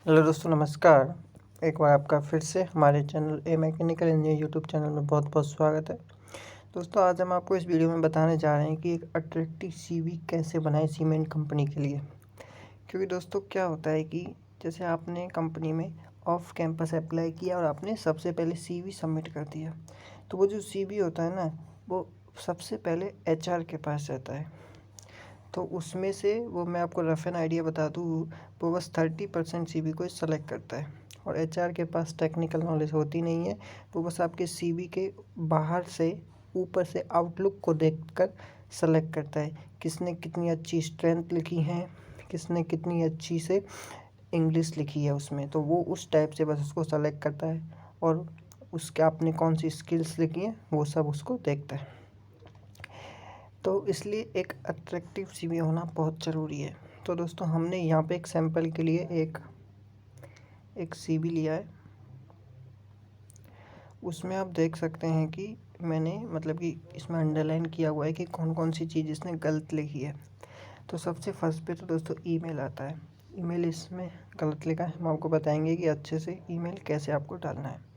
Hello दोस्तों, नमस्कार। एक बार आपका फिर से हमारे चैनल ए मैकेनिकल इंजीनियर यूट्यूब चैनल में बहुत बहुत स्वागत है। दोस्तों, आज हम आपको इस वीडियो में बताने जा रहे हैं कि एक अट्रैक्टिव सीवी कैसे बनाएं सीमेंट कंपनी के लिए। क्योंकि दोस्तों क्या होता है कि जैसे आपने कंपनी में ऑफ कैंपस अप्लाई किया और आपने सबसे पहले सीवी सबमिट कर दिया, तो वो जो सीवी होता है ना, वो सबसे पहले एचआर के पास जाता है। तो उसमें से वो मैं आपको रफ एन आइडिया बता दूँ, वो बस 30% सीवी को सेलेक्ट करता है और एचआर के पास टेक्निकल नॉलेज होती नहीं है। वो बस आपके सीवी के बाहर से ऊपर से आउटलुक को देखकर सेलेक्ट करता है, किसने कितनी अच्छी स्ट्रेंथ लिखी हैं, किसने कितनी अच्छी से इंग्लिश लिखी है उसमें, तो वो उस टाइप से बस उसको सेलेक्ट करता है और उसके आपने कौन सी स्किल्स लिखी हैं वो सब उसको देखता है। तो इसलिए एक अट्रैक्टिव सीवी होना बहुत ज़रूरी है। तो दोस्तों, हमने यहाँ पे एक सैंपल के लिए एक सीवी लिया है। उसमें आप देख सकते हैं कि मैंने मतलब कि इसमें अंडरलाइन किया हुआ है कि कौन कौन सी चीज़ इसने गलत लिखी है। तो सबसे फर्स्ट पे तो दोस्तों ईमेल आता है। ईमेल इसमें गलत लिखा है, हम आपको बताएंगे कि अच्छे से ईमेल कैसे आपको डालना है।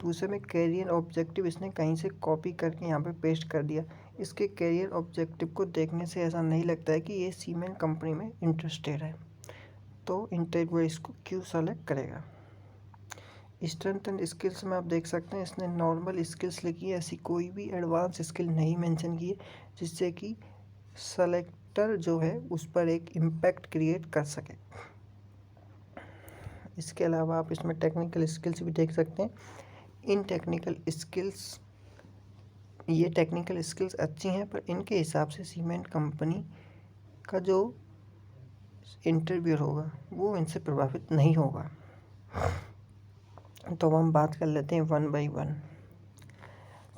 दूसरे में कैरियर ऑब्जेक्टिव इसने कहीं से कॉपी करके यहाँ पे पेस्ट कर दिया। इसके कैरियर ऑब्जेक्टिव को देखने से ऐसा नहीं लगता है कि ये सीमेंट कंपनी में इंटरेस्टेड है, तो इंटरव्यूअर इसको क्यों सेलेक्ट करेगा। स्ट्रेंथ एंड स्किल्स में आप देख सकते हैं इसने नॉर्मल स्किल्स लिखी है, ऐसी कोई भी एडवांस स्किल नहीं मेंशन की है जिससे कि सेलेक्टर जो है उस पर एक इम्पैक्ट क्रिएट कर सके। इसके अलावा आप इसमें टेक्निकल स्किल्स भी देख सकते हैं। इन टेक्निकल स्किल्स ये टेक्निकल स्किल्स अच्छी हैं, पर इनके हिसाब से सीमेंट कंपनी का जो इंटरव्यूअर होगा वो इनसे प्रभावित नहीं होगा। तो हम बात कर लेते हैं वन बाय वन।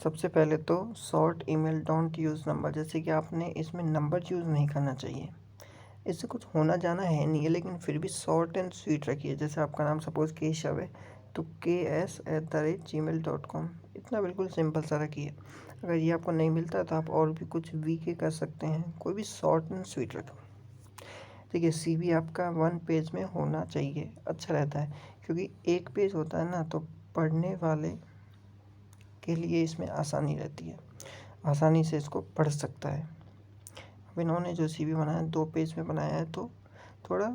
सबसे पहले तो short email, don't use number. जैसे कि आपने इसमें नंबर यूज़ नहीं करना चाहिए, इससे कुछ होना जाना है नहीं है, लेकिन फिर भी शॉर्ट एंड स्वीट रखिए। जैसे आपका नाम सपोज़ केशव है तो KS@gmail.com, इतना बिल्कुल सिंपल सा रखिए। अगर ये आपको नहीं मिलता तो आप और भी कुछ VK कर सकते हैं, कोई भी शॉर्ट एंड स्वीट रखो। देखिए, CV आपका 1 पेज में होना चाहिए, अच्छा रहता है, क्योंकि 1 पेज होता है ना तो पढ़ने वाले के लिए इसमें आसानी रहती है, आसानी से इसको पढ़ सकता है। अब इन्होंने जो CV बनाया 2 पेज में बनाया है, तो थोड़ा,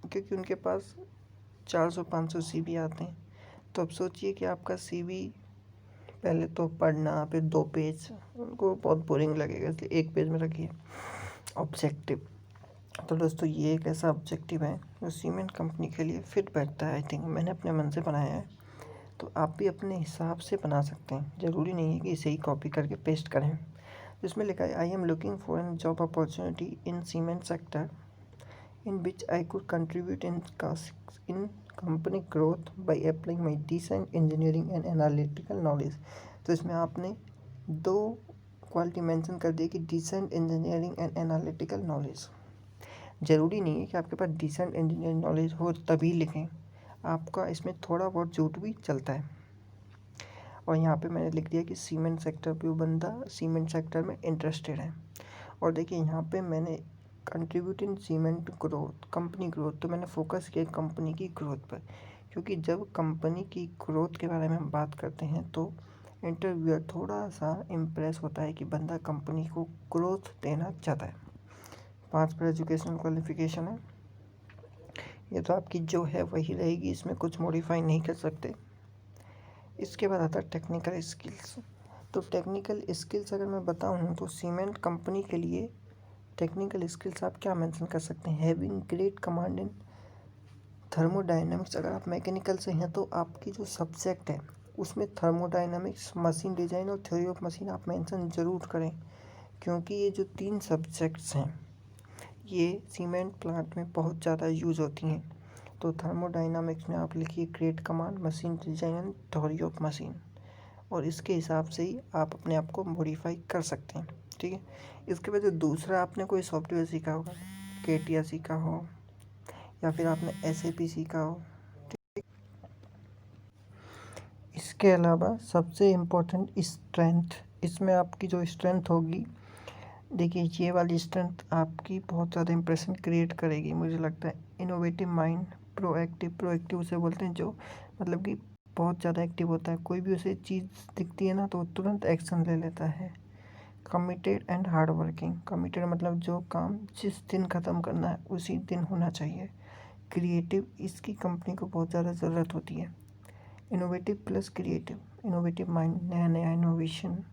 क्योंकि उनके पास 400-500 CV आते हैं, तो अब सोचिए कि आपका CV पहले तो पढ़ना, फिर 2 पेज, उनको बहुत बोरिंग लगेगा, इसलिए 1 पेज में रखिए। ऑब्जेक्टिव, तो दोस्तों ये एक ऐसा ऑब्जेक्टिव है जो सीमेंट कंपनी के लिए फिट बैठता है। आई थिंक मैंने अपने मन से बनाया है, तो आप भी अपने हिसाब से बना सकते हैं, ज़रूरी नहीं है कि इसे ही कॉपी करके पेस्ट करें। इसमें लिखा है, I am looking for an job opportunity in cement sector in which I could contribute in company growth by applying my decent engineering and analytical knowledge। तो इसमें आपने 2 क्वालिटी मेंशन कर दी कि decent engineering and analytical knowledge. ज़रूरी नहीं है कि आपके पास डिसेंट इंजीनियरिंग नॉलेज हो तभी लिखें, आपका इसमें थोड़ा बहुत झूठ भी चलता है। और यहाँ पे मैंने लिख दिया कि सीमेंट सेक्टर पे वो बंदा सीमेंट सेक्टर में इंटरेस्टेड है। और देखिए यहाँ पे मैंने contribute in cement growth, company growth, तो मैंने फोकस किया कंपनी की ग्रोथ पर, क्योंकि जब कंपनी की ग्रोथ के बारे में हम बात करते हैं तो इंटरव्यूअर थोड़ा सा इम्प्रेस होता है कि बंदा कंपनी को ग्रोथ देना चाहता है। 5 पर एजुकेशनल क्वालिफिकेशन है, ये तो आपकी जो है वही रहेगी, इसमें कुछ मॉडिफाई नहीं कर सकते। इसके बाद आता है टेक्निकल स्किल्स। तो टेक्निकल स्किल्स अगर मैं बताऊँ तो सीमेंट कंपनी के लिए टेक्निकल स्किल्स आप क्या मेंशन कर सकते हैं, having great command in thermodynamics. अगर आप मैकेनिकल से हैं तो आपकी जो सब्जेक्ट है उसमें थर्मोडायनामिक्स, मशीन डिज़ाइन और थ्योरी ऑफ मशीन आप मेंशन ज़रूर करें, क्योंकि ये जो 3 सब्जेक्ट्स हैं ये सीमेंट प्लांट में बहुत ज़्यादा यूज़ होती हैं। तो थर्मोडायनामिक्स में आप लिखिए great command, machine design and theory of machine, और इसके हिसाब से ही आप अपने आप को मॉडिफाई कर सकते हैं, ठीक है। इसके बाद जो दूसरा आपने कोई सॉफ्टवेयर सीखा होगा, केटिया सीखा हो या फिर आपने SAP सीखा हो, ठीक। इसके अलावा सबसे इम्पोर्टेंट स्ट्रेंथ, इसमें आपकी जो स्ट्रेंथ होगी, देखिए ये वाली स्ट्रेंथ आपकी बहुत ज़्यादा इंप्रेशन क्रिएट करेगी मुझे लगता है। इनोवेटिव माइंड, प्रोएक्टिव उसे बोलते हैं जो मतलब कि बहुत ज़्यादा एक्टिव होता है। कोई भी उसे चीज़ दिखती है ना तो वो तुरंत एक्शन ले लेता है। Committed and hard working, committed मतलब जो काम जिस दिन ख़त्म करना है उसी दिन होना चाहिए। क्रिएटिव, इसकी कंपनी को बहुत ज़्यादा ज़रूरत होती है। Innovative plus creative, innovative mind, नया नया इनोवेशन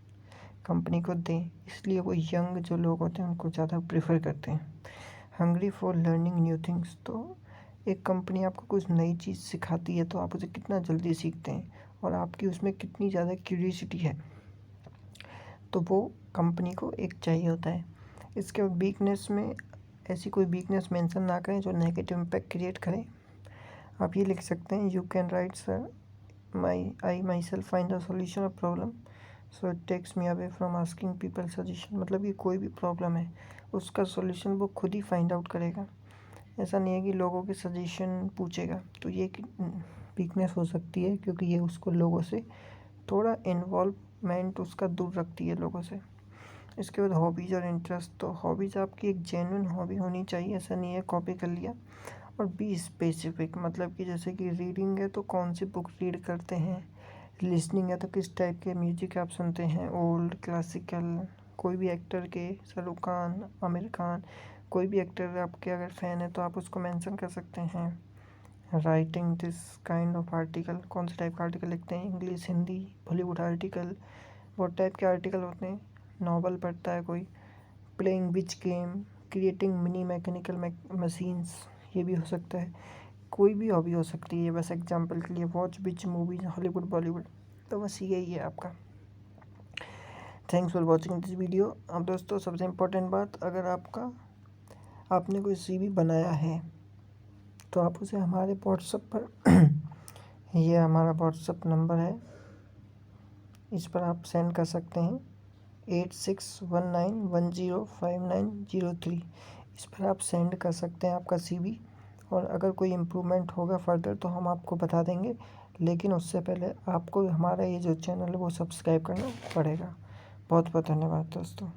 कंपनी को दें, इसलिए वो यंग जो लोग होते हैं उनको ज़्यादा प्रेफर करते हैं। Hungry for learning new things, तो एक कंपनी आपको कुछ नई चीज़ सिखाती है तो आप उसे कितना जल्दी सीखते हैं और आपकी उसमें कितनी ज़्यादा क्यूरियोसिटी है, तो वो कंपनी को एक चाहिए होता है। इसके बाद वीकनेस में ऐसी कोई वीकनेस मेंशन ना करें जो नेगेटिव इम्पैक्ट क्रिएट करे। आप ये लिख सकते हैं, you can write sir, I myself find the solution of problem, so it takes me away from asking people suggestion. मतलब कि कोई भी प्रॉब्लम है उसका सॉल्यूशन वो खुद ही फाइंड आउट करेगा, ऐसा नहीं है कि लोगों के सजेशन पूछेगा। तो ये एक वीकनेस हो सकती है क्योंकि ये उसको लोगों से थोड़ा इन्वॉल्वमेंट उसका दूर रखती है लोगों से। इसके बाद हॉबीज़ और इंटरेस्ट, तो हॉबीज़ आपकी एक जेन्युइन हॉबी होनी चाहिए, ऐसा नहीं है कॉपी कर लिया। और बी स्पेसिफिक, मतलब कि जैसे कि रीडिंग है तो कौन सी बुक रीड करते हैं, लिसनिंग है तो किस टाइप के म्यूजिक आप सुनते हैं, ओल्ड क्लासिकल, कोई भी एक्टर के, शाहरुख खान, आमिर खान, कोई भी एक्टर आपके अगर फ़ैन है तो आप उसको मेंशन कर सकते हैं। Writing this kind of article, कौन से टाइप का आर्टिकल लिखते हैं, इंग्लिश, हिंदी, बॉलीवुड आर्टिकल, बहुत टाइप के आर्टिकल होते हैं। नॉवल पढ़ता है कोई। Playing which game, creating mini mechanical machines, ये भी हो सकता है। कोई भी हॉबी हो सकती है, बस एग्जांपल के लिए watch which movies, Hollywood, Bollywood. तो बस यही है आपका। Thanks for watching this video. अब दोस्तों सबसे इम्पोर्टेंट बात, अगर आपने कोई CV बनाया है तो आप उसे हमारे व्हाट्सएप पर ये हमारा व्हाट्सएप नंबर है, इस पर आप सेंड कर सकते हैं 8619105903। इस पर आप सेंड कर सकते हैं आपका CV, और अगर कोई इम्प्रूवमेंट होगा फर्दर तो हम आपको बता देंगे, लेकिन उससे पहले आपको हमारा ये जो चैनल है वो सब्सक्राइब करना पड़ेगा। बहुत बहुत धन्यवाद दोस्तों।